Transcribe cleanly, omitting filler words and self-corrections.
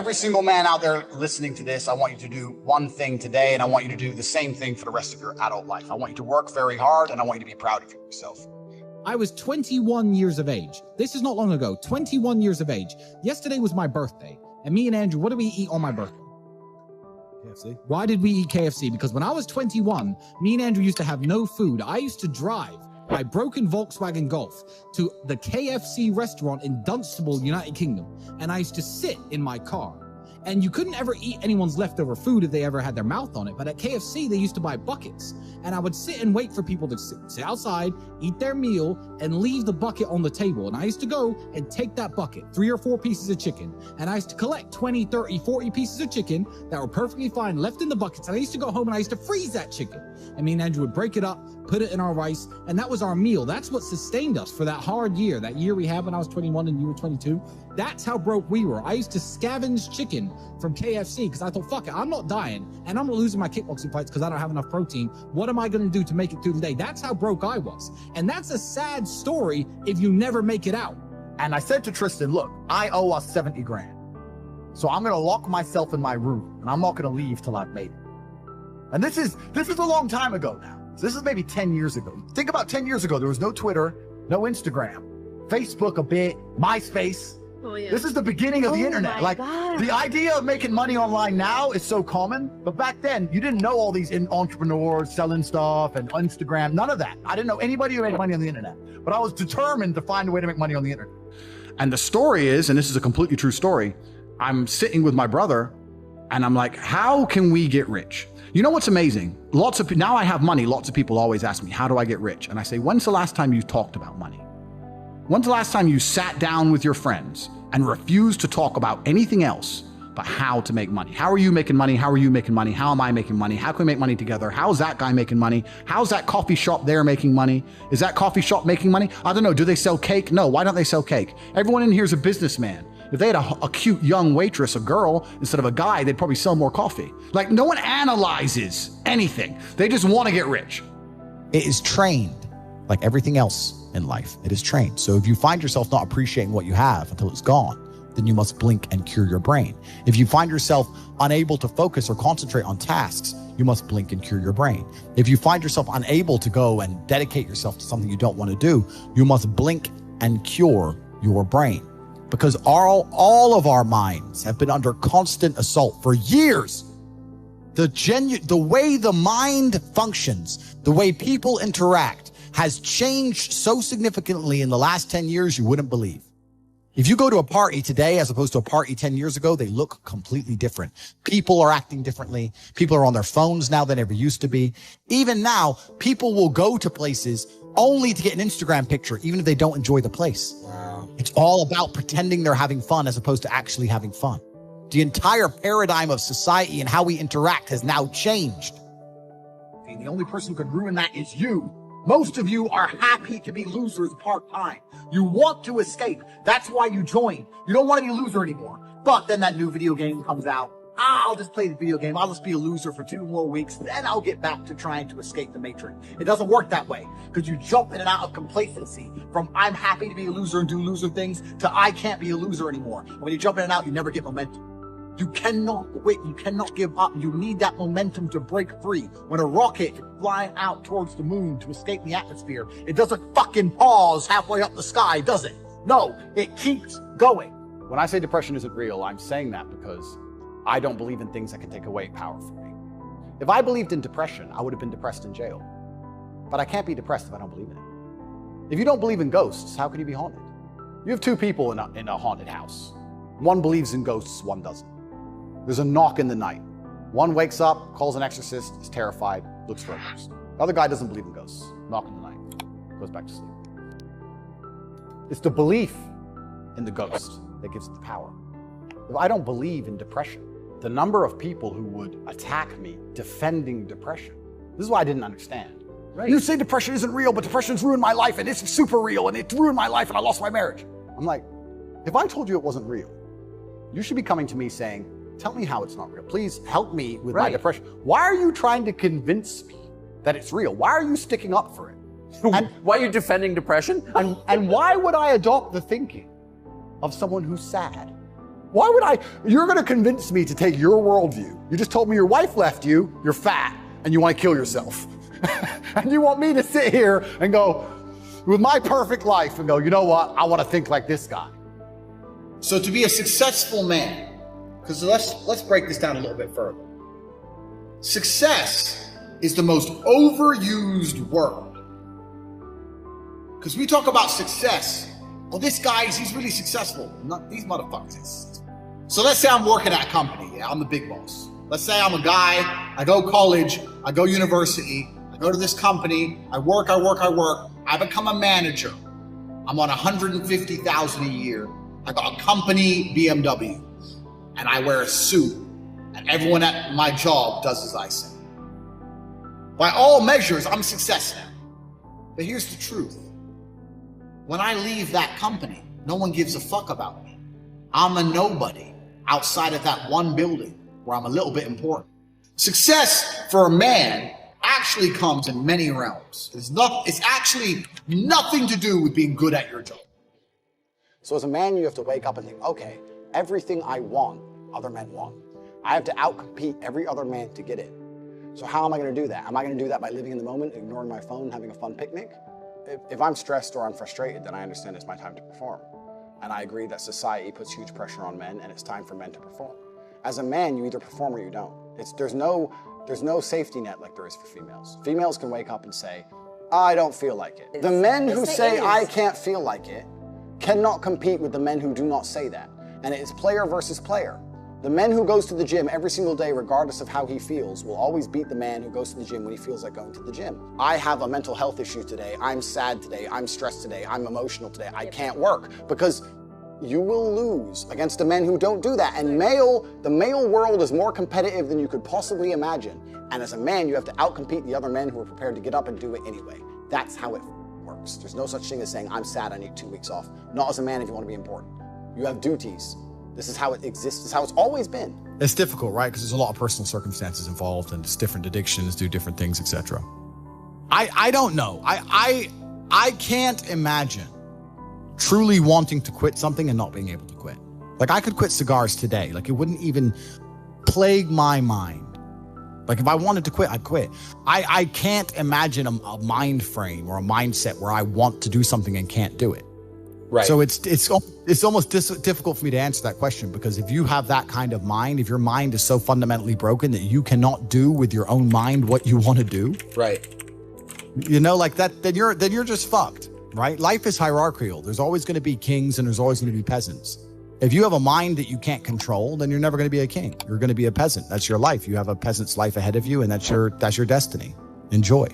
every single man out there listening to this, I want you to do one thing today, and I want you to do the same thing for the rest of your adult life. I want you to work very hard, and I want you to be proud of yourself. I was 21 years of age. This is not long ago, 21 years of age. Yesterday was my birthday. And me and Andrew, what did we eat on my birthday? KFC. Why did we eat KFC? Because when I was 21, me and Andrew used to have no food. I used to drive my broken Volkswagen Golf to the KFC restaurant in Dunstable, United Kingdom. And I used to sit in my car. And you couldn't ever eat anyone's leftover food if they ever had their mouth on it. But at KFC, they used to buy buckets. And I would sit and wait for people to sit outside, eat their meal, and leave the bucket on the table. And I used to go and take that bucket, 3 or 4 pieces of chicken. And I used to collect 20, 30, 40 pieces of chicken that were perfectly fine, left in the buckets. And I used to go home and I used to freeze that chicken. And me and Andrew would break it up, put it in our rice. And that was our meal. That's what sustained us for that hard year, that year we had when I was 21 and you were 22. That's how broke we were. I used to scavenge chicken from KFC because I thought, fuck it, I'm not dying and I'm not losing my kickboxing fights because I don't have enough protein. What am I going to do to make it through the day? That's how broke I was. And that's a sad story if you never make it out. And I said to Tristan, look, I owe us 70 grand. So I'm going to lock myself in my room and I'm not going to leave till I've made it. And this is a long time ago now. So this is maybe 10 years ago. Think about 10 years ago. There was no Twitter, no Instagram, Facebook a bit, MySpace. Oh, yeah. This is the beginning of the internet. Like, God. the idea of making money online now is so common, but back then you didn't know all these entrepreneurs selling stuff and Instagram, none of that. I didn't know anybody who made money on the internet, but I was determined to find a way to make money on the internet. And the story is, and this is a completely true story, I'm sitting with my brother and I'm like, how can we get rich? You know what's amazing? Now I have money. Lots of people always ask me, how do I get rich? And I say, when's the last time you talked about money? When's the last time you sat down with your friends and refused to talk about anything else but how to make money? How are you making money? How are you making money? How am I making money? How can we make money together? How's that guy making money? How's that coffee shop there making money? Is that coffee shop making money? I don't know. Do they sell cake? No. Why don't they sell cake? Everyone in here is a businessman. If they had a cute young waitress, a girl, instead of a guy, they'd probably sell more coffee. Like, no one analyzes anything. They just want to get rich. It is trained like everything else in life. It is trained. So if you find yourself not appreciating what you have until it's gone, then you must blink and cure your brain. If you find yourself unable to focus or concentrate on tasks, you must blink and cure your brain. If you find yourself unable to go and dedicate yourself to something you don't want to do, you must blink and cure your brain. Because all of our minds have been under constant assault for years. The way the mind functions, the way people interact, has changed so significantly in the last 10 years you wouldn't believe. If you go to a party today as opposed to a party 10 years ago, they look completely different. People are acting differently. People are on their phones now than ever used to be. Even now, people will go to places only to get an Instagram picture, even if they don't enjoy the place. Wow. It's all about pretending they're having fun as opposed to actually having fun. The entire paradigm of society and how we interact has now changed. And the only person who could ruin that is you. Most of you are happy to be losers part-time. You want to escape. That's why you join. You don't want to be a loser anymore. But then that new video game comes out. I'll just play the video game. I'll just be a loser for 2 more weeks. Then I'll get back to trying to escape the matrix. It doesn't work that way because you jump in and out of complacency from I'm happy to be a loser and do loser things to I can't be a loser anymore. And when you jump in and out, you never get momentum. You cannot quit. You cannot give up. You need that momentum to break free. When a rocket is flying out towards the moon to escape the atmosphere, it doesn't fucking pause halfway up the sky, does it? No, it keeps going. When I say depression isn't real, I'm saying that because I don't believe in things that can take away power from me. If I believed in depression, I would have been depressed in jail. But I can't be depressed if I don't believe in it. If you don't believe in ghosts, how can you be haunted? You have 2 people in a haunted house. One believes in ghosts, one doesn't. There's a knock in the night. One wakes up, calls an exorcist, is terrified, looks for a ghost. The other guy doesn't believe in ghosts. Knock in the night, goes back to sleep. It's the belief in the ghost that gives it the power. If I don't believe in depression, the number of people who would attack me defending depression, this is why I didn't understand. Right. You say depression isn't real, but depression's ruined my life and it's super real and it ruined my life and I lost my marriage. I'm like, if I told you it wasn't real, you should be coming to me saying, tell me how it's not real. Please help me with my depression. Why are you trying to convince me that it's real? Why are you sticking up for it? And why are you defending depression? And why would I adopt the thinking of someone who's sad? Why would I? You're going to convince me to take your worldview. You just told me your wife left you, you're fat, and you want to kill yourself. And you want me to sit here and go, with my perfect life, and go, you know what? I want to think like this guy. So to be a successful man, because let's break this down a little bit further. Success is the most overused word. Because we talk about success. Well, this guy, he's really successful. Not these motherfuckers. So let's say I'm working at a company. Yeah, I'm the big boss. Let's say I'm a guy, I go college, I go university, I go to this company, I work. I become a manager. I'm on $150,000 a year. I got a company BMW, and I wear a suit, and everyone at my job does as I say. By all measures, I'm a success now. But here's the truth. When I leave that company, no one gives a fuck about me. I'm a nobody outside of that one building where I'm a little bit important. Success for a man actually comes in many realms. It's actually nothing to do with being good at your job. So as a man, you have to wake up and think, okay, everything I want, other men want. I have to outcompete every other man to get it. So how am I going to do that? Am I going to do that by living in the moment, ignoring my phone, having a fun picnic? If I'm stressed or I'm frustrated, then I understand it's my time to perform. And I agree that society puts huge pressure on men, and it's time for men to perform. As a man, you either perform or you don't. There's no safety net like there is for females. Females can wake up and say, I don't feel like it. The men who say, I can't feel like it, cannot compete with the men who do not say that. And it is player versus player. The man who goes to the gym every single day, regardless of how he feels, will always beat the man who goes to the gym when he feels like going to the gym. I have a mental health issue today. I'm sad today. I'm stressed today. I'm emotional today. I can't work, because you will lose against the men who don't do that. And the male world is more competitive than you could possibly imagine. And as a man, you have to outcompete the other men who are prepared to get up and do it anyway. That's how it works. There's no such thing as saying, I'm sad, I need 2 weeks off. Not as a man if you want to be important. You have duties. This is how it exists. This is how it's always been. It's difficult, right? Because there's a lot of personal circumstances involved, and it's different addictions do different things, etc. I don't know. I can't imagine truly wanting to quit something and not being able to quit. Like, I could quit cigars today. Like, it wouldn't even plague my mind. Like, if I wanted to quit, I'd quit. I can't imagine a mind frame or a mindset where I want to do something and can't do it. Right. So it's almost difficult for me to answer that question, because if you have that kind of mind, if your mind is so fundamentally broken that you cannot do with your own mind what you want to do, right, you know, like that, then you're just fucked, right? Life is hierarchical. There's always going to be kings and there's always going to be peasants. If you have a mind that you can't control, then you're never going to be a king. You're going to be a peasant. That's your life. You have a peasant's life ahead of you, and that's your destiny. Enjoy.